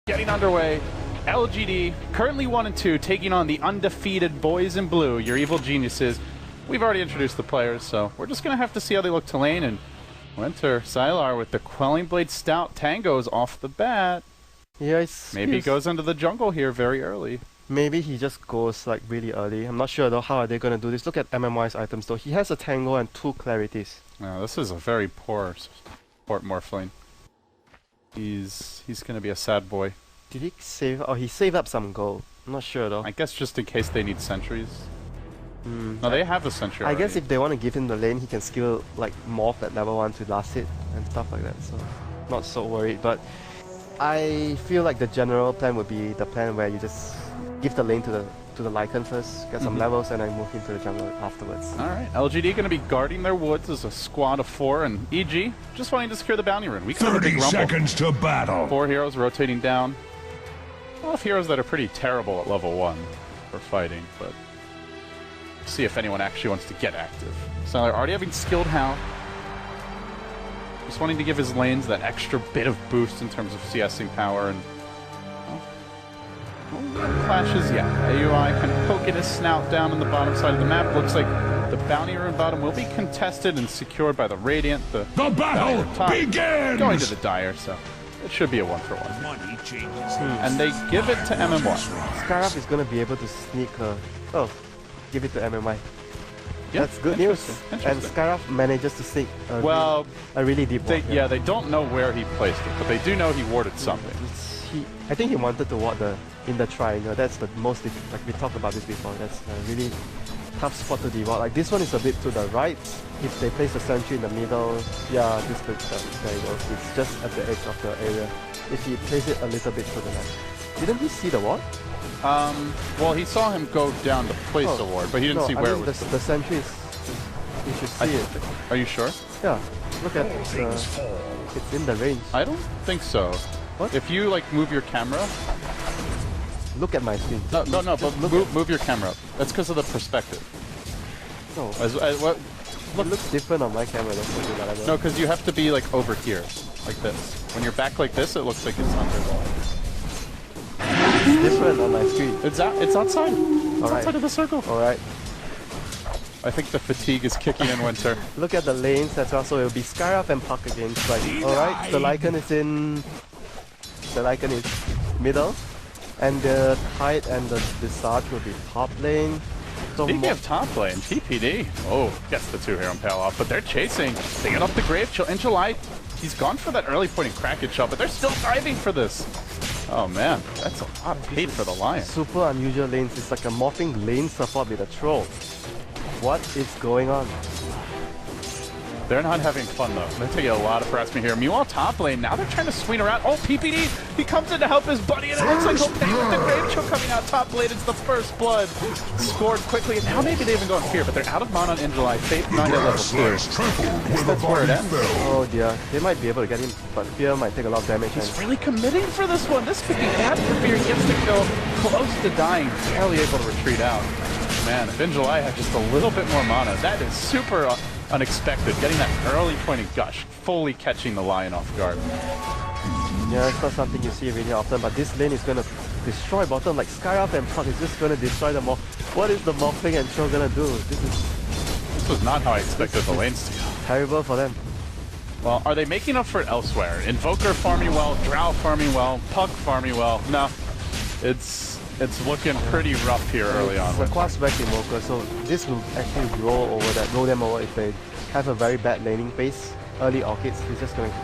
getting underway. LGD, currently 1-2, taking on the undefeated boys in blue, your evil geniuses. We've already introduced the players, so we're just going to have to see how they look to lane. And Winter, Sylar with the Quelling Blade Stout Tangos off the bat. Yeah, maybe he goes into the jungle here very early. Maybe he just goes like really early. I'm not sure though how are they going to do this. Look at MMR's items though. He has a Tango and 2 Clarities. No, this is a very poor support Morphling. He's going to be a sad boy. Did he save? Oh, he saved up some gold. I'm not sure though. I guess just in case they need sentries. No, they have the sentry I already. guess if they want to give him the lane, he can skill like Morph at level 1 to last hit and stuff like that. So, not so worried. But I feel like the general plan would be the plan where you just give the lane to the Lycan first, get some levels, and then move into the jungle afterwards. Alright, LGD going to be guarding their woods as a squad of 4, and EG just wanting to secure the bounty rune. We can have a big rumble. 30 seconds to battle. 4 heroes rotating down. A lot of heroes that are pretty terrible at level 1 for fighting, but see if anyone actually wants to get active. So they're already having skilled Hound. Just wanting to give his lanes that extra bit of boost in terms of CSing power and clashes, yeah. AUI kind of poking his snout down on the bottom side of the map. Looks like the bounty rune bottom will be contested and secured by the Radiant. The battle begins! Going to the Dire, so it should be a 1-for-1. And they give it to MMR. Scarab is going to be able to sneak her. Oh, give it to MMI. Yeah, that's good news. And Scarab manages to sneak a really deep ward. Yeah, they don't know where he placed it, but they do know he warded something. I think he wanted to ward in the triangle. That's the most, like we talked about this before, that's a really tough spot to deward. Like this one is a bit to the right. If they place a sentry in the middle, yeah, there you go. It's just at the edge of the area. If he places it a little bit to the left. Didn't he see the ward? Well, he saw him go down to place the ward, but he didn't see where it was. The sentry is, you should see it. Are you sure? Yeah, look at it's in the range. I don't think so. What? If you like move your camera, look at my screen. No, but move your camera up. That's because of the perspective. No. What? It looks different on my camera. No, because you have to be like over here, like this. When you're back like this, it looks like it's under. It's different on my screen. It's outside. It's outside of the circle. All right. I think the fatigue is kicking in, Winter. Look at the lanes as well. So it'll be Scarab and Puck against. Like, all right. The Lycan is in. The Lycan is middle, and the Tide and the Visage will be top lane. So speaking of top lane, TPD. Oh, gets the 2 hero impale off, but they're chasing. They get off the Grave Chill. In July, he's gone for that early point in Kraken shot, but they're still diving for this. Oh man, that's a lot of hate for the Lion. Super unusual lanes. It's like a morphing lane support with a troll. What is going on? They're not having fun though. They're taking a lot of harassment here. Meanwhile, top lane, now they're trying to swing around. Oh, PPD! He comes in to help his buddy, and it looks like he'll pay with the Grave Chill coming out. Top lane, it's the first blood. Scored quickly, and now maybe they even go in Fear, but they're out of mana on July. Faith not at level 2. That's where it ends. Oh dear. They might be able to get him, but Fear might take a lot of damage. He's really committing for this one. This could be bad for Fear. He gets the kill, close to dying, barely able to retreat out. Man, if July had just a little bit more mana, that is super unexpected. Getting that early point of Gush, fully catching the Lion off guard. Yeah, it's not something you see really often, but this lane is going to destroy bottom. Like Skyrath and Puck is just going to destroy the Morph. What is the Morphling and Chill going to do? This was not how I expected the lanes to go. Terrible for them. Well, are they making up for it elsewhere? Invoker farming well, Drow farming well, Puck farming well. No, it's looking pretty rough here early on. It's a quad-spec Invoker, so this will actually roll them over if they have a very bad laning phase. Early Orchids, he's just going to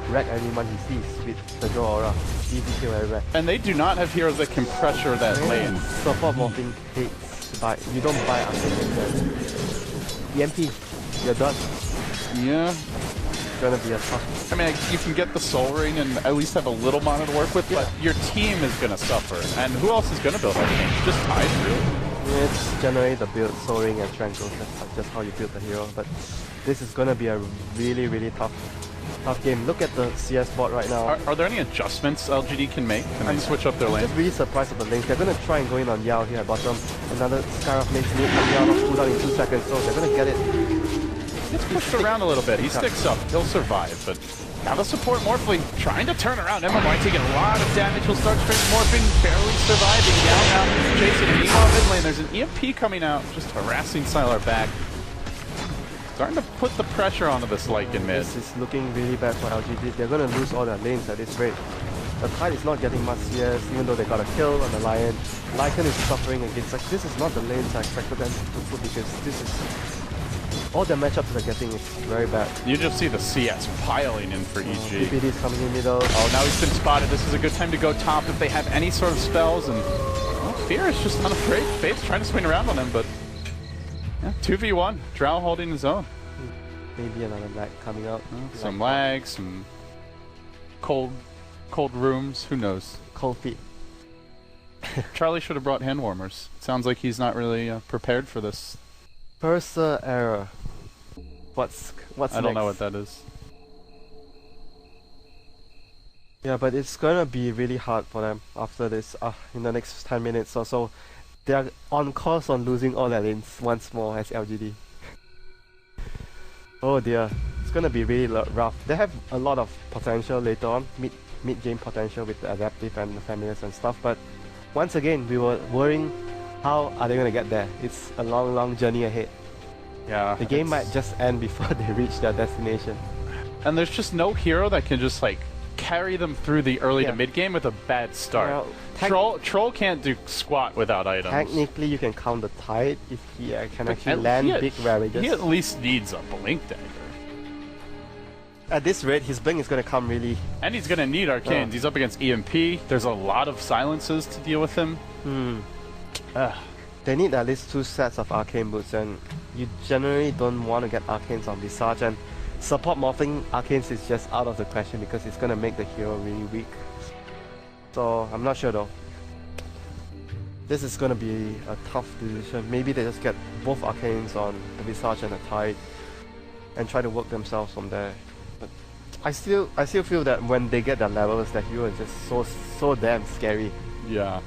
wreck anyone he sees with the Draw Aura. Easy kill everywhere. And they do not have heroes that can pressure that lane. Support morphing hates buy. You don't buy unlimited. EMP, you're done. Yeah. Gonna be a tough. I mean, you can get the Soul Ring and at least have a little mana to work with, but your team is gonna suffer. And who else is gonna build that team? Just Tide, really? It's generate the build, Soul Ring and Tranquil. That's just how you build the hero. But this is gonna be a really, really tough game. Look at the CS board right now. Are there any adjustments LGD can make? Can they switch up their lane? I'm just really surprised at the lanes. They're gonna try and go in on Yao here at bottom. Another Scarab makes me out of cooldown in 2 seconds, so they're gonna get it. gets pushed around a little bit. He sticks up. He'll survive, but now the support Morphling trying to turn around. MMR taking a lot of damage. He'll start straight morphing, barely surviving. Now chasing an Emo mid lane. There's an EMP coming out, just harassing Sylar back. Starting to put the pressure onto this Lycan mid. This is looking really bad for LGD. They're going to lose all their lanes at this rate. The Tide is not getting much CS, even though they got a kill on the Lion. Lycan is suffering against, like, this is not the lanes I expected them to put, because this is, all the matchups they're getting is very bad. You just see the CS piling in for EG. PPD is coming in middle. Oh, now he's been spotted. This is a good time to go top if they have any sort of spells, and well, Fear is just unafraid. Fate's trying to swing around on him, but yeah, 2v1. Drow holding his own. Maybe another lag coming out. Some lag, some cold rooms, who knows? Cold feet. Charlie should have brought hand warmers. Sounds like he's not really prepared for this. Cursor error. What's I don't know what that is. Yeah, but it's gonna be really hard for them after this. In the next 10 minutes or so, they are on course on losing all their lanes once more as LGD. Oh dear, it's gonna be really rough. They have a lot of potential later on, mid-game potential with the adaptive and the familiars and stuff, but once again, we were worrying how are they gonna get there. It's a long journey ahead. Yeah. The game might just end before they reach their destination. And there's just no hero that can just like carry them through the early to mid game with a bad start. Well, Troll can't do squat without items. Technically, you can count the Tide if he can actually land big ravages. He at least needs a Blink Dagger. At this rate, his Blink is going to come really... And he's going to need Arcanes. He's up against EMP. There's a lot of silences to deal with him. They need at least 2 sets of Arcane Boots, and you generally don't want to get Arcanes on Visage, and support morphing Arcanes is just out of the question because it's going to make the hero really weak. So, I'm not sure though. This is going to be a tough decision. Maybe they just get both Arcanes on the Visage and the Tide and try to work themselves from there. But I still feel that when they get their levels, that hero is just so damn scary. Yeah.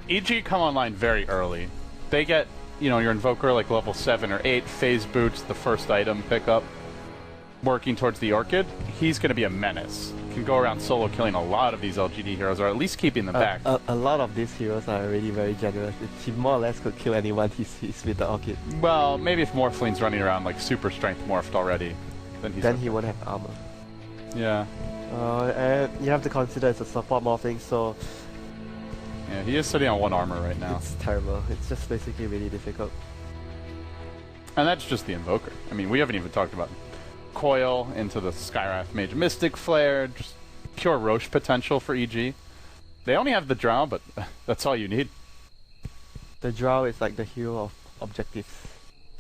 EG come online very early. They get, you know, your Invoker like level 7 or 8, phase boots, the first item pickup, working towards the Orchid. He's going to be a menace. Can go around solo killing a lot of these LGD heroes, or at least keeping them back. A lot of these heroes are already very generous. He more or less could kill anyone he sees with the Orchid. Well, maybe if Morphling's running around like super strength morphed already, then he won't have armor. Yeah. And you have to consider it's a support morphing, so... Yeah, he is sitting on 1 armor right now. It's terrible. It's just basically really difficult. And that's just the Invoker. I mean, we haven't even talked about Coil into the Skywrath Mage Mystic Flare, just pure Roche potential for EG. They only have the Drow, but that's all you need. The Drow is like the hero of objectives.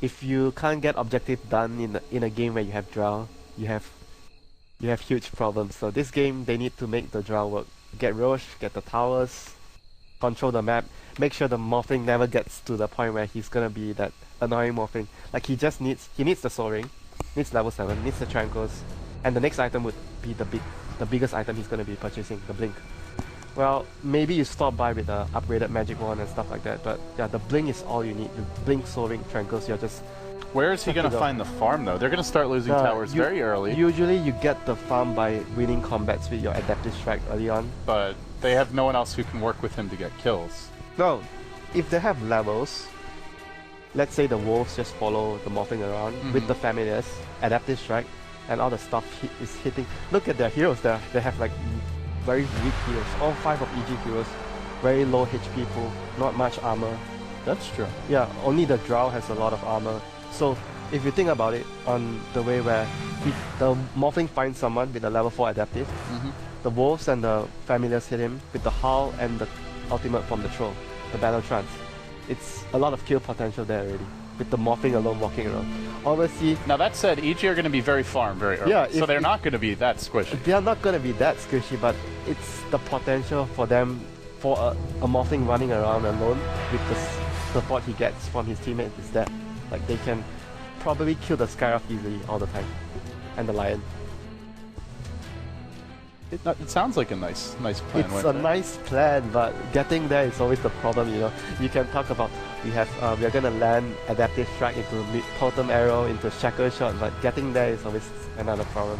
If you can't get objective done in a game where you have Drow, you have huge problems. So this game, they need to make the Drow work. Get Roche, get the towers, control the map, make sure the morphing never gets to the point where he's gonna be that annoying morphing. Like he needs the Soul Ring, needs level 7, needs the Trankles, and the next item would be the biggest item he's gonna be purchasing, the Blink. Well, maybe you stop by with the upgraded Magic Wand and stuff like that, but yeah, the Blink is all you need. The Blink, Soul Ring, Trankles, you're just... Where is he gonna find the farm though? They're gonna start losing towers very early. Usually you get the farm by winning combats with your Adaptive Strike early on. But they have no one else who can work with him to get kills. No, if they have levels, let's say the wolves just follow the morphing around with the familiars, Adaptive Strike, and all the stuff is hitting. Look at their heroes there. They have like very weak heroes. All 5 of EG heroes, very low HP pool, not much armor. That's true. Yeah, only the Drow has a lot of armor. So if you think about it on the way where the morphing finds someone with a level 4 adaptive, the wolves and the familiars hit him with the howl and the ultimate from the troll, the battle trance. It's a lot of kill potential there already, with the morphing alone walking around. Obviously... Now that said, EG are going to be very farm very early, yeah, so they're not going to be that squishy. They are not going to be that squishy, but it's the potential for them, for a morphing running around alone with the support he gets from his teammates is that. Like they can probably kill the Skywrath easily all the time, and the Lion. It sounds like a nice plan. It's a nice plan, but getting there is always the problem, you know. You can talk about we are gonna land adaptive strike into totem arrow into shackle shot, but getting there is always another problem.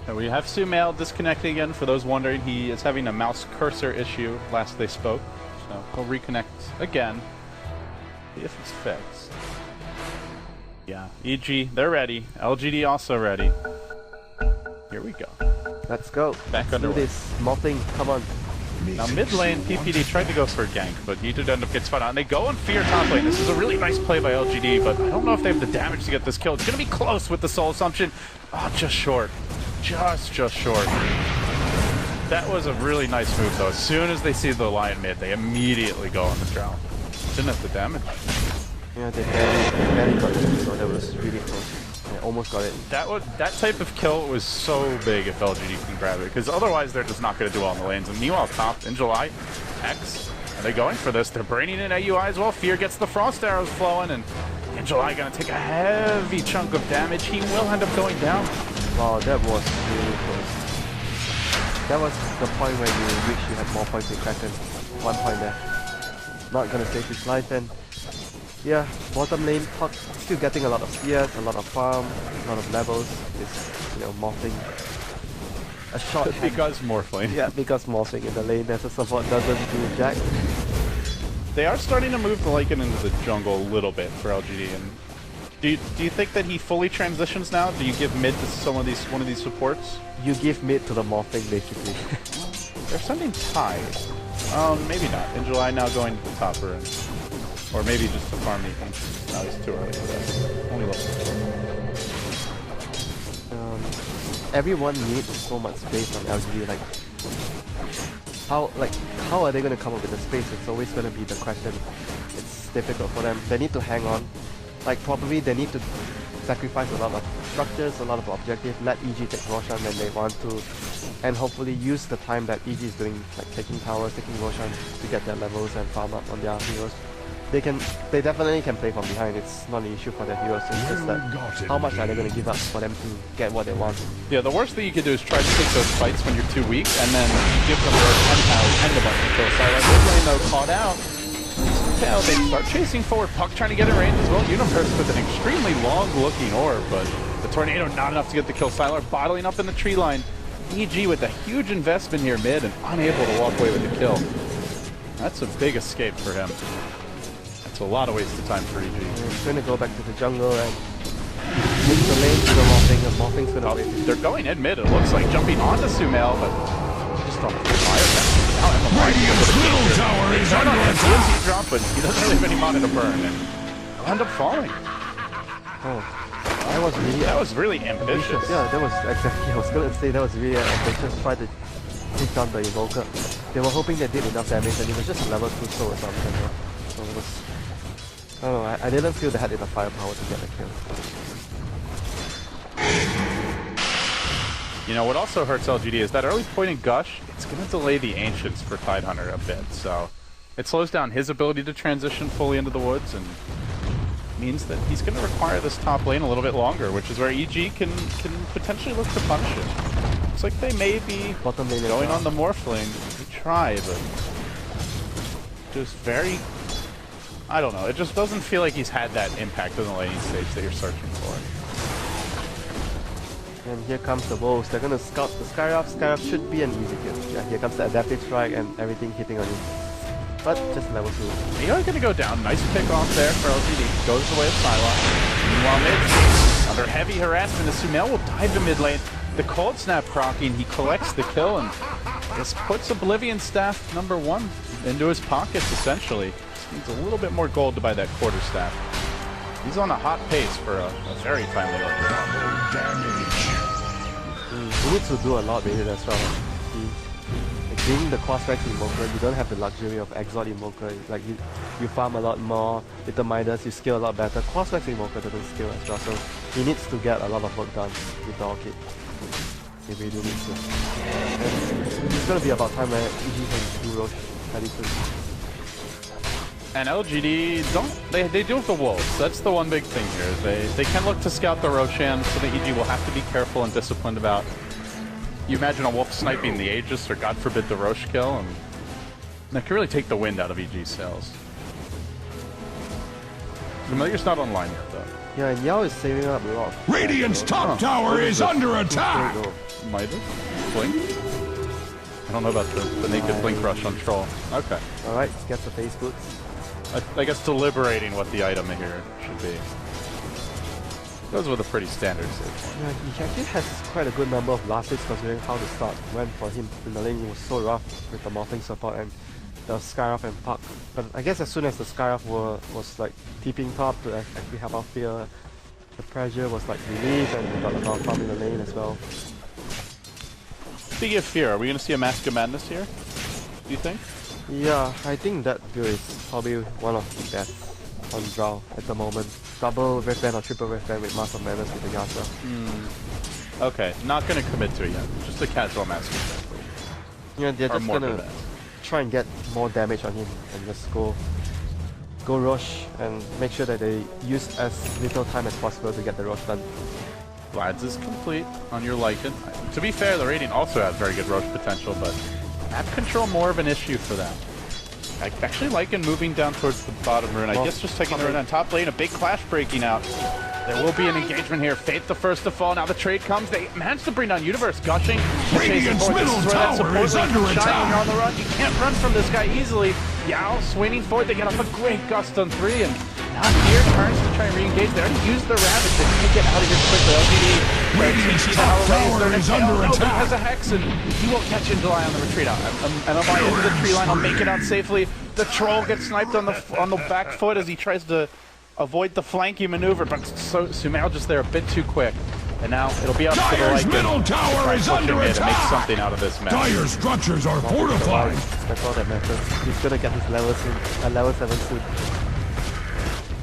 And we have Sumail disconnecting again. For those wondering, he is having a mouse cursor issue last they spoke. So he'll reconnect again. See if it's fixed. Yeah, EG, they're ready. LGD also ready. Here we go. Let's go. Back Let's do underway. this. Morphing, come on. Now mid lane, PPD tried to go for a gank, but he did end up getting spot on. They go and fear top lane. This is a really nice play by LGD, but I don't know if they have the damage to get this kill. It's going to be close with the soul assumption. Oh, just short. Just short. That was a really nice move, though. As soon as they see the lion mid, they immediately go on the drown. Didn't have the damage. Yeah, they barely got it, so that was really close. They almost got it. That type of kill was so big if LGD can grab it, because otherwise they're just not going to do well in the lanes. And meanwhile, top, in July, X, are they going for this? They're braining in AUI as well. Fear gets the frost arrows flowing, and in July going to take a heavy chunk of damage. He will end up going down. Wow, that was really close. That was the point where you wish you had more points in Kraken. 1 point there. Not gonna save his life, and yeah, bottom lane pot still getting a lot of CS, a lot of farm, a lot of levels. It's, you know, morphing. A shot. Because Morphling. Yeah, because morphing in the lane as a support doesn't do jack. They are starting to move the Lycan into the jungle a little bit for LGD. And do you think that he fully transitions now? Do you give mid to one of these supports? You give mid to the morphing basically. They're sending Tide. Maybe not. In July now going to the topper, or maybe just to farm the ancient. No, it's too early for that. Only level 4. Everyone needs so much space on LGD. How are they going to come up with the space? It's always going to be the question. It's difficult for them. They need to hang on. Probably they need to sacrifice a lot of structures, a lot of objectives, let EG take Roshan when they want to, and hopefully use the time that EG is doing, taking towers, taking Roshan to get their levels and farm up on their heroes. They definitely can play from behind. It's not an issue for their heroes. It's just that how much are they going to give up for them to get what they want? Yeah, the worst thing you could do is try to take those fights when you're too weak, and then give them their 10 towers and a bunch of kills. So mid lane though caught out. They start chasing forward. Puck trying to get in range as well. Universe with an extremely long-looking orb, but the tornado not enough to get the kill. Sylar bottling up in the tree line. EG with a huge investment here mid and unable to walk away with the kill. That's a big escape for him. That's a lot of wasted time for EG. He's going to go back to the jungle and use the lane to the morphing, and morphing's going to wait. They're going in mid. It looks like jumping onto Sumail, but just on the fire. Radiant's middle tower is under attack. Drop, but he doesn't really have any mana to burn, and he'll end up falling. Oh, that was really ambitious. Yeah, that was exactly. I was going to say that was really ambitious. Try to take down the Invoker. They were hoping they did enough damage, and it was just a level 2 soul assumption. So it was. I don't know. I didn't feel they had enough firepower to get the kill. You know, what also hurts LGD is that early point in Gush, it's going to delay the Ancients for Tidehunter a bit, so it slows down his ability to transition fully into the woods, and means that he's going to require this top lane a little bit longer, which is where EG can potentially look to punish it. Looks like they may be bottom lane going on the Morph lane. They try, but just very... I don't know, it just doesn't feel like he's had that impact in the laning stage that you're searching for. And here comes the wolves. They're gonna scout the Skyraft. Skyraft should be an easy kill. Yeah, here comes the adaptive strike and everything hitting on you. But just level 2. They are gonna go down. Nice pick off there for LGD. Goes away with Psylocke. Meanwhile, mid, under heavy harassment, as Sumail will dive to mid lane. The cold snap proccing, he collects the kill and just puts Oblivion Staff #1 into his pockets essentially. Just needs a little bit more gold to buy that quarter staff. He's on a hot pace for a very timely upgrade. He needs to do a lot with it as well. Being the Quasrex Invoker, you don't have the luxury of Exalt Invoker. You farm a lot more with the Midas, you scale a lot better. Quasrex Invoker doesn't scale as well, so he needs to get a lot of work done with the Orchid. He really needs to. And it's gonna be about time where EG can do Roche fairly soon. And LGD they deal with the wolves. That's the one big thing here. They can look to scout the Roshan, so the EG will have to be careful and disciplined about. You imagine a wolf sniping the Aegis, or God forbid the Roche kill, and that can really take the wind out of EG's sails. Familiar's not online yet, though. Yeah, and Yao is saving up a lot. Radiant's top tower is under attack. Might have. Blink? I don't know about the naked blink rush on Troll. Okay. Alright, gets the face boots. I guess deliberating what the item here should be. Goes with a pretty standard save. Yeah, he actually has quite a good number of last hits considering how the start went for him in the lane. It was so rough with the morphling support and the Skyrough and Puck. But I guess as soon as the Skyrough was like TPing top to actually have our fear, the pressure was like relieved and we got a lot of farm in the lane as well. Speaking of fear, are we going to see a Mask of Madness here? Do you think? Yeah, I think that build is probably one of the best on draw at the moment. Double Red Band or triple Red Band with Mask of Madness with the Yasuo. Okay, not going to commit to it yet. Just a casual Mask of Madness. Yeah, they're just gonna try and get more damage on him and just go Roche and make sure that they use as little time as possible to get the Roche done. Vlad's is complete on your Lycan. To be fair, the Radiant also has very good Roche potential, but map control more of an issue for them. I actually Lycan moving down towards the bottom rune. I guess just taking the rune on top lane, a big clash breaking out. There will be an engagement here. Faith the first to fall. Now the trade comes. They managed to bring down Universe gushing. Radiant's middle tower is under attack. You're on the run. You can't run from this guy easily. Yao swinging forward. They get off a great gust on 3 and now here turns to try and re-engage. They already used the Ravage. They need to get out of here quickly. LGD. Radiant's top tower is under He attack. has a Hex and he won't catch in July on the retreat out. MMR into the tree line. I'll make it out safely. The Troll gets sniped on the back foot as he tries to avoid the flanking maneuver, but Sumail just there a bit too quick. And now it'll be up to the Dire's Lycan middle tower is under to make attack. something out of this match. Dire structures are fortified. That's all that matters. He's gonna get his level soon, level 7 soon.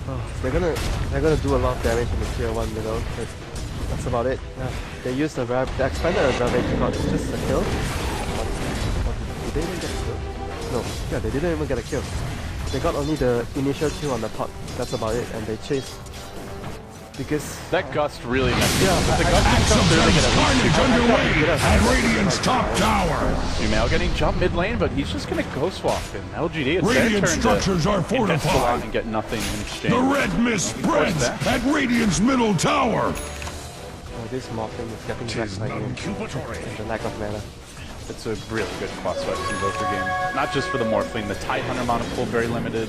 Oh, they're gonna do a lot of damage in the tier 1 middle. That's about it. Yeah, they used the expanded Ravage, got just a kill. Did they even get a kill? No, yeah, they didn't even get a kill. They got only the initial kill on the pot. That's about it, and they chased. Because that gust really messed yeah, the gust really Carnage underway at Radiant's top tower. Sumail getting jumped mid lane, but he's just gonna go swap. And LGD, it's Radiant their turn structures to are invest a lot fortified. and get nothing in exchange. The red mist spreads at Radiant's middle tower. oh, this morphing is getting back by him. The lack of mana. It's a really good cross-swipe Invoker game. Not just for the Morphling, the Tidehunter monocle very limited.